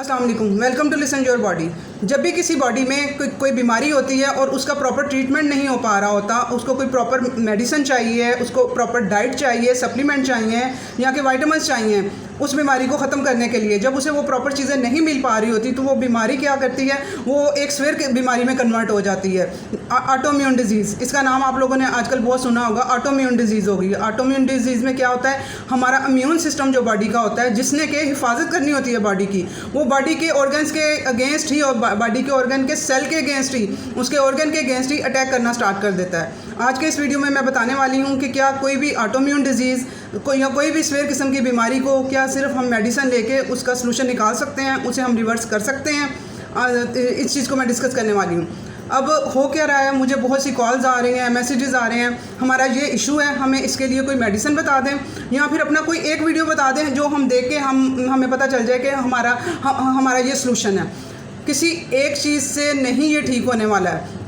अस्सलाम वालेकुम, welcome to listen your body. जब भी किसी बॉडी में कोई बीमारी होती है और उसका प्रॉपर ट्रीटमेंट नहीं हो पा रहा होता, उसको कोई प्रॉपर मेडिसिन चाहिए, उसको प्रॉपर डाइट चाहिए, सप्लीमेंट चाहिए या कि वाइटामिन्स चाहिए उस बीमारी को ख़त्म करने के लिए, जब उसे वो प्रॉपर चीज़ें नहीं मिल पा रही होती तो वो बीमारी क्या करती है, वो एक स्वेर की बीमारी में कन्वर्ट हो जाती है। ऑटोइम्यून डिजीज़, इसका नाम आप लोगों ने आजकल बहुत सुना होगा। ऑटोइम्यून डिजीज़ होगी। ऑटोइम्यून डिजीज़ में क्या होता है, हमारा इम्यून सिस्टम जो बॉडी का होता है, जिसने के हिफाजत करनी होती है बॉडी की, वो बॉडी के ऑर्गन्स के अगेंस्ट ही और बॉडी के ऑर्गन के सेल के अगेंस्ट ही, उसके ऑर्गन के अगेंस्ट ही अटैक करना स्टार्ट कर देता है। आज के इस वीडियो में मैं बताने वाली हूँ कि क्या कोई भी ऑटोइम्यून डिजीज़ या कोई भी स्वेर किस्म की बीमारी को क्या सिर्फ हम मेडिसिन लेके उसका सलूशन निकाल सकते हैं, उसे हम रिवर्स कर सकते हैं। इस चीज़ को मैं डिस्कस करने वाली हूँ। अब हो क्या रहा है, मुझे बहुत सी कॉल्स आ रही हैं, मैसेजेस आ रहे हैं, हमारा ये इशू है, हमें इसके लिए कोई मेडिसिन बता दें या फिर अपना कोई एक वीडियो बता दें जो हम देख के हमें पता चल जाए कि हमारा ये सलूशन है। किसी एक चीज़ से नहीं ये ठीक होने वाला है।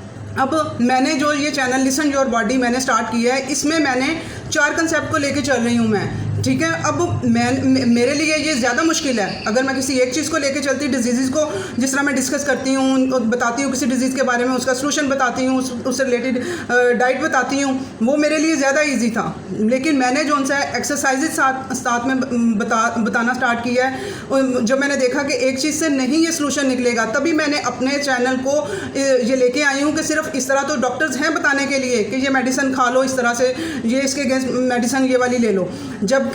अब मैंने जो ये चैनल लिसन योर बॉडी मैंने स्टार्ट किया है, इसमें मैंने 4 कंसेप्ट को लेके चल रही हूँ मैं, ठीक है। अब मेरे लिए ये ज़्यादा मुश्किल है अगर मैं किसी एक चीज़ को लेके चलती, डिजीज़ को जिस तरह मैं डिस्कस करती हूँ, बताती हूँ किसी डिजीज़ के बारे में, उसका सलूशन बताती हूँ, उससे रिलेटेड डाइट बताती हूँ, वो मेरे लिए ज़्यादा ईजी था। लेकिन मैंने जो उनसे एक्सरसाइजेज साथ में बताना स्टार्ट किया है, जब मैंने देखा कि एक चीज़ से नहीं ये सलूशन निकलेगा, तभी मैंने अपने चैनल को ये लेके आई हूँ कि सिर्फ इस तरह तो डॉक्टर्स हैं बताने के लिए कि ये मेडिसिन खा लो, इस तरह से ये इसके अगेंस्ट मेडिसिन ये वाली ले लो, जबकि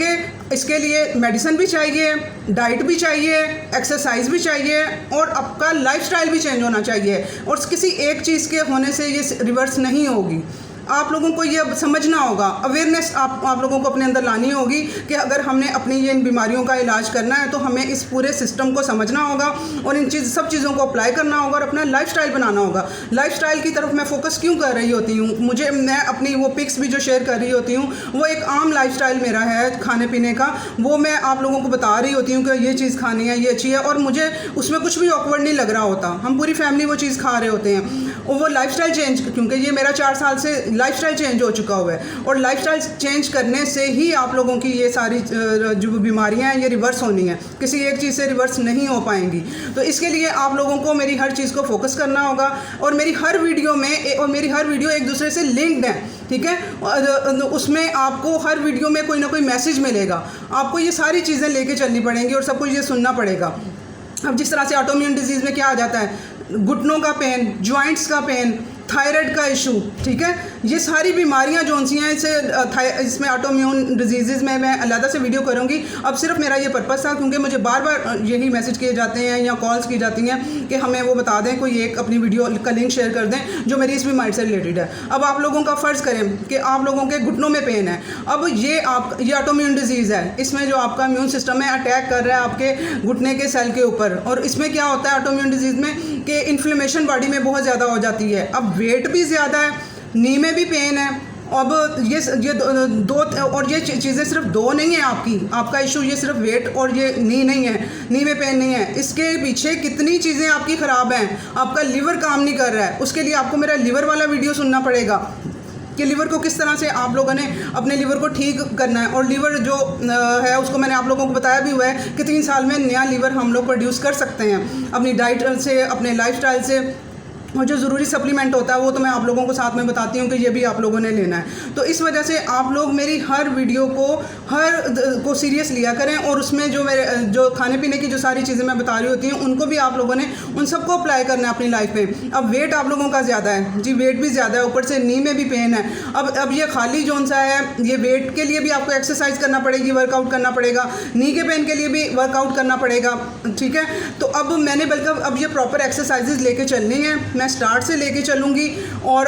इसके लिए मेडिसिन भी चाहिए, डाइट भी चाहिए, एक्सरसाइज भी चाहिए और आपका लाइफस्टाइल भी चेंज होना चाहिए। और किसी एक चीज़ के होने से ये रिवर्स नहीं होगी। आप लोगों को ये समझना होगा, अवेयरनेस आप लोगों को अपने अंदर लानी होगी कि अगर हमने अपनी ये इन बीमारियों का इलाज करना है तो हमें इस पूरे सिस्टम को समझना होगा और इन सब चीज़ों को अप्लाई करना होगा और अपना लाइफस्टाइल बनाना होगा। लाइफस्टाइल की तरफ मैं फोकस क्यों कर रही होती हूँ, मैं अपनी वो पिक्स भी जो शेयर कर रही होती हूँ, वो एक आम लाइफस्टाइल मेरा है खाने पीने का, वो मैं आप लोगों को बता रही होती हूँ कि ये चीज़ खानी है, ये अच्छी है, और मुझे उसमें कुछ भी ऑकवर्ड नहीं लग रहा होता। हम पूरी फैमिली वो चीज़ खा रहे होते हैं और वो लाइफस्टाइल चेंज, क्योंकि ये मेरा 4 साल से लाइफस्टाइल चेंज हो चुका हुआ है और लाइफस्टाइल चेंज करने से ही आप लोगों की ये सारी जो बीमारियां हैं ये रिवर्स होनी है, किसी एक चीज़ से रिवर्स नहीं हो पाएंगी। तो इसके लिए आप लोगों को मेरी हर चीज़ को फोकस करना होगा और मेरी हर वीडियो एक दूसरे से लिंक्ड है, ठीक है। उसमें आपको हर वीडियो में कोई ना कोई मैसेज मिलेगा, आपको ये सारी चीज़ें लेके चलनी पड़ेंगी और सब कुछ ये सुनना पड़ेगा। अब जिस तरह से ऑटोइम्यून डिजीज़ में क्या आ जाता है, घुटनों का पेन, जॉइंट्स का पेन, थायराइड का इशू, ठीक है, ये सारी बीमारियां जो सी हैं, इसमें ऑटोइम्यून डिजीज़ में मैं अलग से वीडियो करूंगी। अब सिर्फ मेरा ये पर्पस था क्योंकि मुझे बार बार यही मैसेज किए जाते हैं या कॉल्स की जाती हैं कि हमें वो बता दें, कोई एक अपनी वीडियो का लिंक शेयर कर दें जो मेरी इस बीमारी से रिलेटेड है। अब आप लोगों का फ़र्ज़ करें कि आप लोगों के घुटनों में पेन है, अब ये ऑटोइम्यून डिजीज़ है, इसमें जो आपका इम्यून सिस्टम है अटैक कर रहा है आपके घुटने के सेल के ऊपर, और इसमें क्या होता है ऑटोइम्यून डिजीज़ में कि इन्फ्लेमेशन बॉडी में बहुत ज़्यादा हो जाती है। अब वेट भी ज़्यादा है, नी में भी पेन है। अब ये दो, और ये चीज़ें सिर्फ दो नहीं है, आपका इशू ये सिर्फ वेट और ये नी नहीं है, नी में पेन नहीं है, इसके पीछे कितनी चीज़ें आपकी ख़राब हैं। आपका लिवर काम नहीं कर रहा है, उसके लिए आपको मेरा लिवर वाला वीडियो सुनना पड़ेगा कि लिवर को किस तरह से आप लोगों ने अपने लिवर को ठीक करना है। और लिवर जो है उसको मैंने आप लोगों को बताया भी हुआ है कि 3 साल में नया लिवर हम लोग प्रोड्यूस कर सकते हैं अपनी डाइट से, अपने लाइफस्टाइल से, और जो ज़रूरी सप्लीमेंट होता है वो तो मैं आप लोगों को साथ में बताती हूँ कि ये भी आप लोगों ने लेना है। तो इस वजह से आप लोग मेरी हर वीडियो को सीरियस लिया करें और उसमें जो खाने पीने की जो सारी चीज़ें मैं बता रही होती हूँ उनको भी आप लोगों ने उन सबको अप्लाई करना है अपनी लाइफ में। अब वेट आप लोगों का ज़्यादा है जी, वेट भी ज़्यादा है, ऊपर से नी में भी पेन है। अब ये खाली जोन सा है, ये वेट के लिए भी आपको एक्सरसाइज करना पड़ेगी, वर्कआउट करना पड़ेगा, नी के पेन के लिए भी वर्कआउट करना पड़ेगा, ठीक है। तो अब मैंने बल्कि अब ये प्रॉपर एक्सरसाइजेज लेके चलनी है, मैं स्टार्ट से लेके चलूँगी और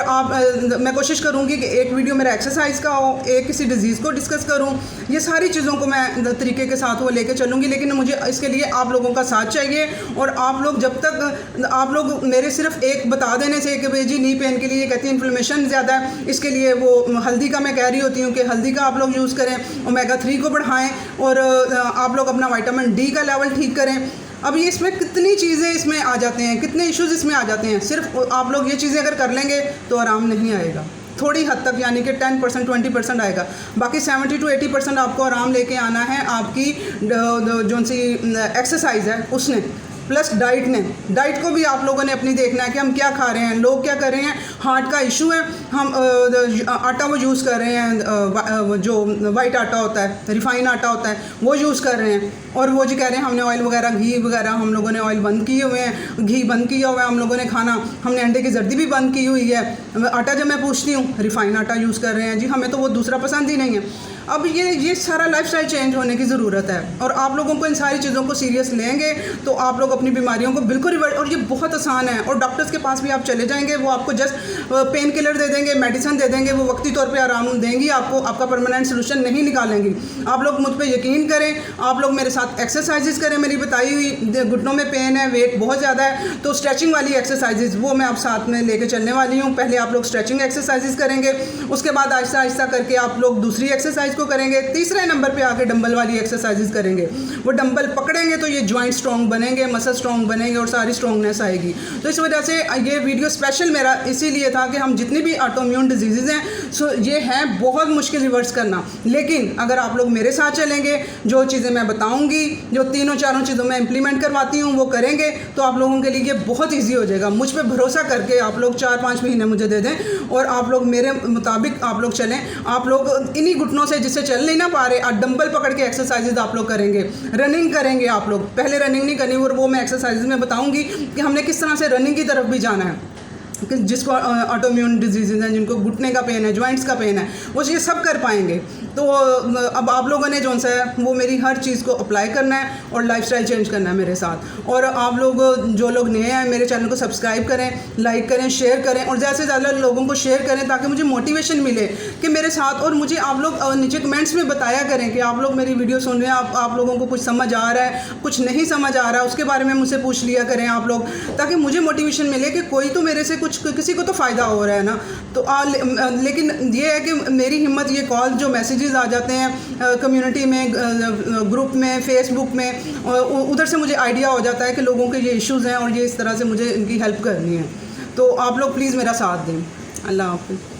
मैं कोशिश करूँगी कि एक वीडियो मेरा एक्सरसाइज का हो, एक किसी डिजीज़ को डिस्कस करूँ, ये सारी चीज़ों को मैं तरीके के साथ वो लेके चलूँगी। लेकिन मुझे इसके लिए आप लोगों का साथ चाहिए और आप लोग जब तक आप लोग मेरे सिर्फ एक बता देने से कि भाई जी नी पेन के लिए कहती है इन्फ्लेमेशन ज़्यादा है, इसके लिए वो हल्दी का मैं कह रही होती हूँ कि हल्दी का आप लोग यूज़ करें, ओमेगा 3 को बढ़ाएँ और आप लोग अपना विटामिन डी का लेवल ठीक करें। अब ये इसमें कितनी चीज़ें इसमें आ जाते हैं, कितने इश्यूज़ इसमें आ जाते हैं। सिर्फ आप लोग ये चीज़ें अगर कर लेंगे तो आराम नहीं आएगा, थोड़ी हद तक, यानी कि 10% 20% आएगा, बाकी 70 to 80% आपको आराम लेके आना है आपकी जो सी एक्सरसाइज है उसने। प्लस डाइट को भी आप लोगों ने अपनी देखना है कि हम क्या खा रहे हैं। लोग क्या कर रहे हैं, हार्ट का इशू है, हम आटा वो यूज़ कर रहे हैं, जो वाइट आटा होता है, रिफाइन आटा होता है, वो यूज़ कर रहे हैं। और वो जी कह रहे हैं हमने ऑयल वगैरह, घी वगैरह हम लोगों ने ऑयल बंद किए हुए हैं, घी बंद किया हुआ है हम लोगों ने खाना, हमने अंडे की जर्दी भी बंद की हुई है। आटा जब मैं पूछती हूँ रिफाइन आटा यूज़ कर रहे हैं जी, हमें तो वो दूसरा पसंद ही नहीं है। अब ये सारा लाइफस्टाइल चेंज होने की ज़रूरत है, और आप लोगों को इन सारी चीज़ों को सीरियस लेंगे तो आप लोग अपनी बीमारियों को बिल्कुल रिवर्ट, और ये बहुत आसान है। और डॉक्टर्स के पास भी आप चले जाएंगे, वो आपको जस्ट पेन किलर दे देंगे, मेडिसिन दे देंगे, वो वक्ती तौर पे आराम देंगी आपको, आपका परमानेंट सोल्यूशन नहीं निकालेंगी। आप लोग मुझ पे यकीन करें, आप लोग मेरे साथ एक्सरसाइजेज करें, मेरी बताई हुई। घुटनों में पेन है, वेट बहुत ज़्यादा है, तो स्ट्रेचिंग वाली एक्सरसाइजेज वो मैं आप साथ में लेके चलने वाली हूँ। पहले आप लोग स्ट्रेचिंग एक्सरसाइजेज करेंगे, उसके बाद आहिस्ता आहिस्ता करके आप लोग दूसरी एक्सरसाइज को करेंगे, तीसरे नंबर पे आके डंबल वाली एक्सरसाइजेज करेंगे। वो डंबल पकड़ेंगे तो ये जॉइंट स्ट्रॉन्ग बनेंगे, मसल स्ट्रॉन्ग बनेंगे और सारी स्ट्रॉन्गनेस आएगी। तो इस वजह से ये वीडियो स्पेशल मेरा इसीलिए था कि हम जितनी भी ऑटोइम्यून डिजीज़ हैं, सो ये है बहुत मुश्किल रिवर्स करना, लेकिन अगर आप लोग मेरे साथ चलेंगे, जो चीज़ें मैं बताऊंगी, जो तीनों चारों चीज़ों में इंप्लीमेंट करवाती हूँ वो करेंगे, तो आप लोगों के लिए ये बहुत ईजी हो जाएगा। मुझ पर भरोसा करके आप लोग 4-5 महीने मुझे दे दें और आप लोग मेरे मुताबिक आप लोग चलें। आप लोग इन्हीं घुटनों से जिससे चल नहीं ना पा रहे, डंबल पकड़ के एक्सरसाइजेज आप लोग करेंगे, रनिंग करेंगे आप लोग। पहले रनिंग नहीं करनी, और वो मैं एक्सरसाइजेज में बताऊंगी कि हमने किस तरह से रनिंग की तरफ भी जाना है। जिसको ऑटोइम्यून डिजीज़ हैं, जिनको घुटने का पेन है, जॉइंट्स का पेन है, वो ये सब कर पाएंगे। तो अब आप लोगों ने जौन सा है वो मेरी हर चीज़ को अप्लाई करना है और लाइफस्टाइल चेंज करना है मेरे साथ। और आप लोग जो लोग नए हैं मेरे चैनल को सब्सक्राइब करें, लाइक करें, शेयर करें, और ज़्यादा से ज़्यादा लोगों को शेयर करें ताकि मुझे मोटिवेशन मिले कि मेरे साथ। और मुझे आप लोग नीचे कमेंट्स में बताया करें कि आप लोग मेरी वीडियो सुन रहे हैं, आप लोगों को कुछ समझ आ रहा है, कुछ नहीं समझ आ रहा है, उसके बारे में मुझसे पूछ लिया करें आप लोग, ताकि मुझे मोटिवेशन मिले कि कोई तो मेरे से कुछ, किसी को तो फ़ायदा हो रहा है ना। तो लेकिन ये है कि मेरी हिम्मत, ये कॉल जो मैसेजेस आ जाते हैं कम्युनिटी में, ग्रुप में, फेसबुक में, उधर से मुझे आइडिया हो जाता है कि लोगों के ये इश्यूज़ हैं और ये इस तरह से मुझे इनकी हेल्प करनी है। तो आप लोग प्लीज़ मेरा साथ दें। अल्लाह हाफ़िज़।